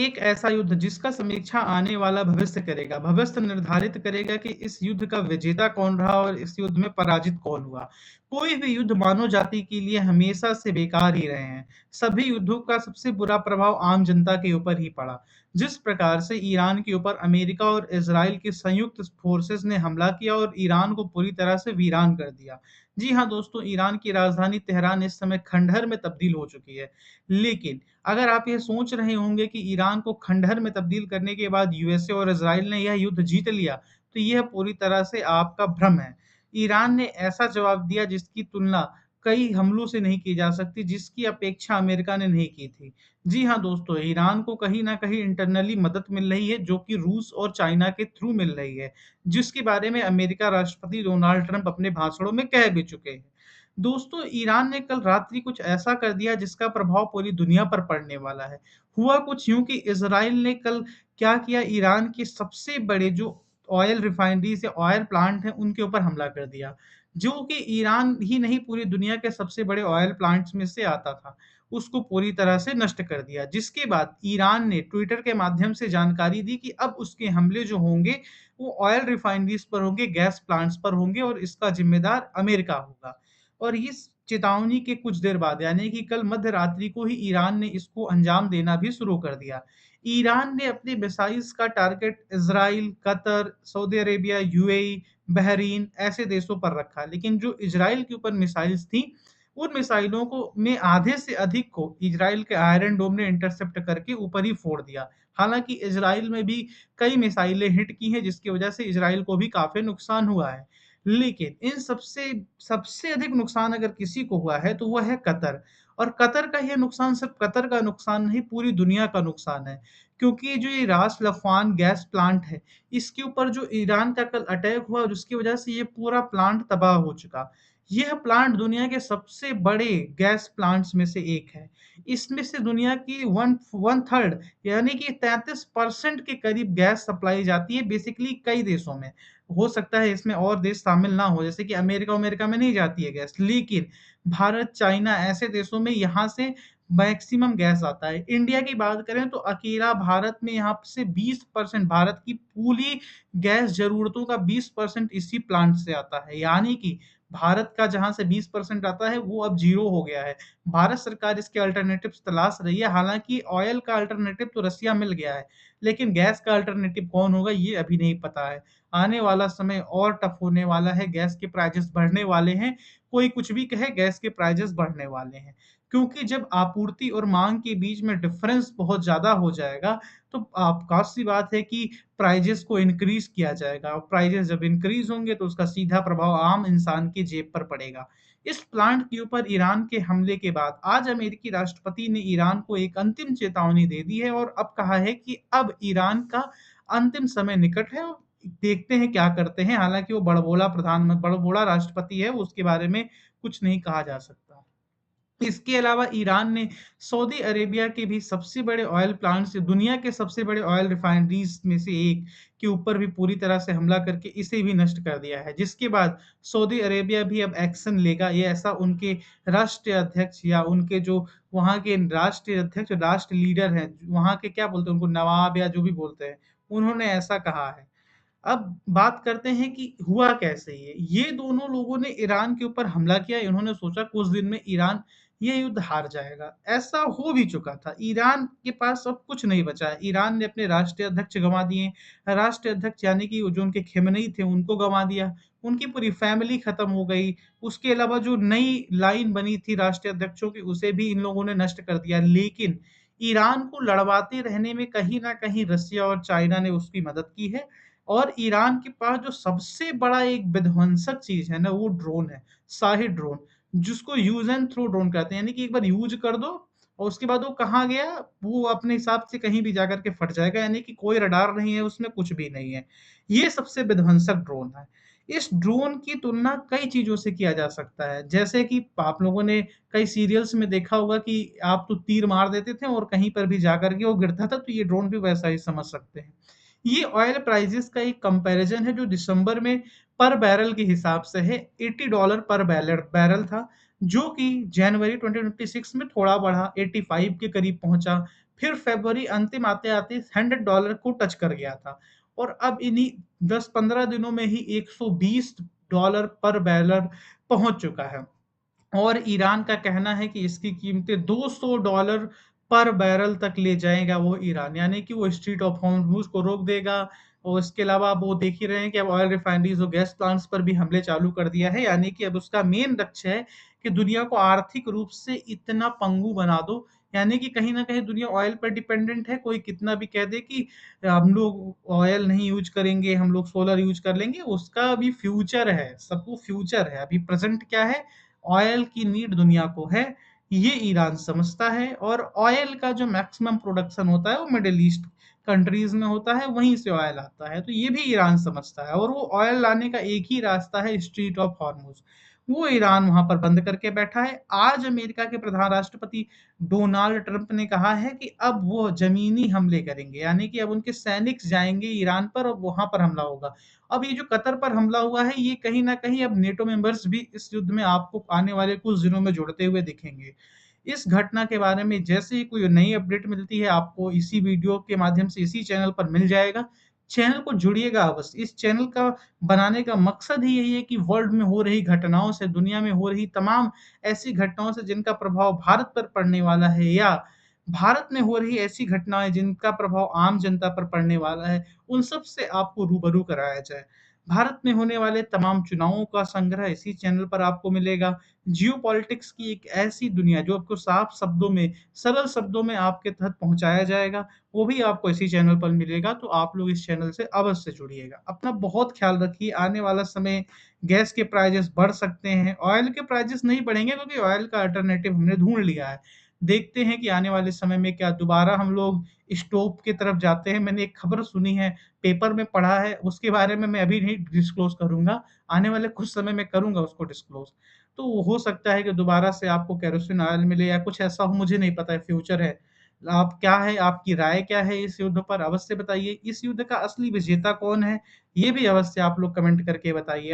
एक ऐसा युद्ध जिसका समीक्षा आने वाला भविष्य करेगा। भविष्य निर्धारित करेगा कि इस युद्ध का विजेता कौन रहा और इस युद्ध में पराजित कौन हुआ। कोई भी युद्ध मानव जाति के लिए हमेशा से बेकार ही रहे हैं। सभी युद्धों का सबसे बुरा प्रभाव आम जनता के ऊपर ही पड़ा। जिस प्रकार से ईरान के ऊपर अमेरिका और इज़राइल की संयुक्त फोर्सेस ने हमला किया और ईरान को पूरी तरह से वीरान कर दिया। जी हाँ दोस्तों, ईरान की राजधानी तेहरान इस समय खंडहर में तब्दील हो चुकी है। लेकिन अगर आप ये सोच रहे होंगे कि ईरान को खंडहर में तब्दील करने के बाद यूएसए और इज़राइल ने यह युद्ध जीत लिया, तो यह पूरी तरह से आपका भ्रम है। ईरान ने ऐसा जवाब दिया जिसकी तुलना कई हमलों से नहीं की जा सकती, जिसकी अपेक्षा अमेरिका ने नहीं की थी। जी हाँ दोस्तों, ईरान को कहीं न कहीं इंटरनली मदद मिल रही है, जो कि रूस और चाइना के थ्रू मिल रही है, जिसके बारे में अमेरिका राष्ट्रपति डोनाल्ड ट्रंप अपने भाषणों में कह भी चुके हैं। दोस्तों, ईरान ने कल रात्रि कुछ ऐसा कर दिया जिसका प्रभाव पूरी दुनिया पर पड़ने वाला है। हुआ कुछ यूँ कि इज़राइल ने कल क्या किया, ईरान के सबसे बड़े जो ऑयल रिफाइनरीज़ या ऑयल प्लांट हैं, उनके ऊपर हमला कर दिया, जो कि ईरान ही नहीं पूरी दुनिया के सबसे बड़े ऑयल प्लांट्स में से आता था। उसको पूरी तरह से नष्ट कर दिया, जिसके बाद ईरान ने ट्विटर के माध्यम से जानकारी दी कि अब उसके हमले जो होंगे, वो ऑयल रिफाइनरीज़ पर होंगे, गैस प्लांट्स पर होंगे और इसका ज़िम्मेदार अमेरिका होगा। और इस चेतावनी के कुछ देर बाद यानी कि कल मध्य रात्रि को ही ईरान ने इसको अंजाम देना भी शुरू कर दिया। ईरान ने अपनी मिसाइल्स का target Israel, Qatar, Saudi Arabia, UAE, Bahrain ऐसे देशों पर रखा। लेकिन जो इज़राइल के ऊपर मिसाइल्स थी, उन मिसाइलों को में आधे से अधिक को इज़राइल के आयरन डोम ने इंटरसेप्ट करके ऊपर ही फोड़ दिया। हालाँकि इज़राइल में भी कई मिसाइलें हिट की हैं, जिसकी वजह से इज़राइल को भी काफ़ी नुकसान हुआ है। लेकिन इन सबसे सबसे अधिक नुकसान अगर किसी को हुआ है, तो वो है कतर। और कतर का ये नुकसान सिर्फ़ कतर का नुकसान नहीं, पूरी दुनिया का नुकसान है। क्योंकि जो ये रास लफ़ान गैस प्लांट है, इसके ऊपर जो ईरान का कल अटैक हुआ और उसकी वजह से ये पूरा प्लांट तबाह हो चुका। यह प्लांट दुनिया के सबसे बड़े गैस प्लांट्स में से एक है। इसमें से दुनिया की 1/3 यानी कि 33% के करीब गैस सप्लाई जाती है बेसिकली कई देशों में। हो सकता है इसमें और देश शामिल ना हो, जैसे कि अमेरिका में नहीं जाती है गैस, लेकिन भारत, चाइना ऐसे देशों में यहाँ से मैक्सिमम गैस आता है। इंडिया की बात करें तो अकेला भारत में यहाँ से 20% भारत की पूरी गैस ज़रूरतों का 20% इसी प्लांट से आता है। यानी कि भारत का जहाँ से 20% आता है, वो अब ज़ीरो हो गया है। भारत सरकार इसके अल्टरनेटिव्स तलाश रही है, हालाँकि ऑयल का अल्टरनेटिव तो रसिया मिल गया है, लेकिन गैस का अल्टरनेटिव कौन होगा ये अभी नहीं पता है। आने वाला समय और टफ होने वाला है, गैस के प्राइजेज़ बढ़ने वाले हैं। कोई कुछ भी कहे, गैस के प्राइजेज़ बढ़ने वाले हैं। क्योंकि जब आपूर्ति और माँग के बीच में डिफ़रेंस बहुत ज़्यादा हो जाएगा, तो ऑब्वियस सी बात है कि प्राइजेज़ को इंक्रीज़ किया जाएगा और प्राइजेज़ जब इंक्रीज़ होंगे, तो उसका सीधा प्रभाव आम इंसान की जेब पर पड़ेगा। इस प्लांट के ऊपर ईरान के हमले के बाद आज अमेरिकी राष्ट्रपति ने ईरान को एक अंतिम चेतावनी दे दी है और अब कहा है कि अब ईरान का अंतिम समय निकट है और देखते हैं क्या करते हैं। हालाँकि वो बड़बोला राष्ट्रपति है, उसके बारे में कुछ नहीं कहा जा सकता। इसके अलावा ईरान ने सऊदी अरेबिया के भी सबसे बड़े ऑयल प्लांट्स दुनिया के सबसे बड़े ऑयल रिफाइनरीज़ में से एक के ऊपर भी पूरी तरह से हमला करके इसे भी नष्ट कर दिया है। जिसके बाद सऊदी अरेबिया भी अब एक्शन लेगा, ये ऐसा उनके राष्ट्रीय अध्यक्ष या उनके जो वहाँ के राष्ट्रीय अध्यक्ष, राष्ट्र लीडर हैं, वहाँ के क्या बोलते हैं उनको नवाब या जो भी बोलते हैं, उन्होंने ऐसा कहा है। अब बात करते हैं कि हुआ कैसे ये? ये दोनों लोगों ने ईरान के ऊपर हमला किया, इन्होंने सोचा कुछ दिन में ईरान ये युद्ध हार जाएगा। ऐसा हो भी चुका था, ईरान के पास अब कुछ नहीं बचा है। ईरान ने अपने राष्ट्रीय अध्यक्ष गँवा दिए, राष्ट्रीय अध्यक्ष यानी कि जो उनके ख़amenei थे उनको गँवा दिया, उनकी पूरी फ़ैमिली ख़त्म हो गई। उसके अलावा जो नई लाइन बनी थी राष्ट्रीय अध्यक्षों की, उसे भी इन लोगों ने नष्ट कर दिया। लेकिन ईरान को लड़वाते रहने में कहीं न कहीं रसिया और चाइना ने उसकी मदद की है और ईरान के पास जो सबसे बड़ा एक विध्वंसक चीज़ है ना, वो ड्रोन है, शाहिद ड्रोन, जिसको यूज़ एंड थ्रो ड्रोन कहते हैं, यानी कि एक बार यूज़ कर दो और उसके बाद वो कहाँ गया, वो अपने हिसाब से कहीं भी जाकर के फट जाएगा, यानी कि कोई रडार नहीं है उसमें, कुछ भी नहीं है। ये सबसे विध्वंसक ड्रोन है। इस ड्रोन की तुलना कई चीज़ों से किया जा सकता है, जैसे कि आप लोगों ने कई सीरियल्स में देखा होगा कि आप तो तीर मार देते थे और कहीं पर भी जाकर के वो गिरता था, तो ये ड्रोन भी वैसा ही समझ सकते हैं। ये ऑयल प्राइसेस का एक कंपैरिज़न है जो दिसंबर में पर बैरल के हिसाब से है, $80 पर बैरल था, जो कि जनवरी 2026 में थोड़ा बढ़ा 85 के करीब पहुँचा, फिर फ़रवरी अंतिम आते-आते $100 को टच कर गया था और अब इन्हीं 10-15 दिनों में ही $120 पर बैरल पहुँच चुका है। और ईरान का कहना है कि इसकी कीमतें $200 पर बैरल तक ले जाएगा वो ईरान, यानी कि वो स्ट्रेट ऑफ हॉर्मुज़ को रोक देगा और इसके अलावा अब वो देख ही रहे हैं कि अब ऑयल रिफाइनरीज़ और गैस प्लांट्स पर भी हमले चालू कर दिया है, यानी कि अब उसका मेन लक्ष्य है कि दुनिया को आर्थिक रूप से इतना पंगु बना दो, यानी कि कहीं न कहीं दुनिया ऑयल पर डिपेंडेंट है, कोई कितना भी कह दे कि हम लोग ऑयल नहीं यूज़ करेंगे, हम लोग सोलर यूज़ कर लेंगे, उसका अभी फ्यूचर है, सब वो फ्यूचर है, अभी प्रेज़ेंट क्या है ऑयल की नीड दुनिया को है, ये ईरान समझता है और ऑयल का जो मैक्सिमम प्रोडक्शन होता है वो मिडल ईस्ट कंट्रीज़ में होता है, वहीं से ऑयल आता है। तो ये भी ईरान समझता है और वो ऑयल लाने का एक ही रास्ता है स्ट्रेट ऑफ हॉर्मुज़। वो ईरान वहाँ पर बंद करके बैठा है। आज अमेरिका के प्रधान राष्ट्रपति डोनाल्ड ट्रंप ने कहा है कि अब वो ज़मीनी हमले करेंगे, यानी कि अब उनके सैनिक जाएँगे ईरान पर और वहाँ पर हमला होगा। अब ये जो कतर पर हमला हुआ है, ये कहीं न कहीं अब नेटो मेंबर्स भी इस युद्ध में आपको आने वाले कुछ दिनों में जुड़ते हुए दिखेंगे। इस घटना के बारे में जैसे ही कोई नई अपडेट मिलती है, आपको इसी वीडियो के माध्यम से इसी चैनल पर मिल जाएगा। चैनल को जुड़िएगा अवश्य। इस चैनल का बनाने का मकसद ही यही है कि वर्ल्ड में हो रही घटनाओं से, दुनिया में हो रही तमाम ऐसी घटनाओं से जिनका प्रभाव भारत पर पड़ने वाला है या भारत में हो रही ऐसी घटनाएँ जिनका प्रभाव आम जनता पर पड़ने वाला है, उन सब से आपको रूबरू कराया जाए। भारत में होने वाले तमाम चुनावों का संग्रह इसी चैनल पर आपको मिलेगा। जियोपॉलिटिक्स की एक ऐसी दुनिया जो आपको साफ शब्दों में, सरल शब्दों में आपके तक पहुँचाया जाएगा, वो भी आपको इसी चैनल पर मिलेगा, तो आप लोग इस चैनल से अवश्य जुड़िएगा। अपना बहुत ख़्याल रखिए, आने वाला समय गैस के प्राइसेज़ बढ़ सकते हैं, ऑयल के प्राइसेज़ नहीं बढ़ेंगे क्योंकि ऑयल का अल्टरनेटिव हमने ढूँढ लिया है। देखते हैं कि आने वाले समय में क्या दोबारा हम लोग स्टोव की तरफ जाते हैं। मैंने एक खबर सुनी है, पेपर में पढ़ा है, उसके बारे में मैं अभी नहीं डिस्क्लोज़ करूँगा, आने वाले कुछ समय में करूँगा उसको डिस्क्लोज़। तो हो सकता है कि दोबारा से आपको केरोसिन ऑयल मिले या कुछ ऐसा हो, मुझे नहीं पता है, फ्यूचर है। आप क्या है, आपकी राय क्या है इस युद्ध पर अवश्य बताइए। इस युद्ध का असली विजेता कौन है? ये भी अवश्य आप लोग कमेंट करके बताइए।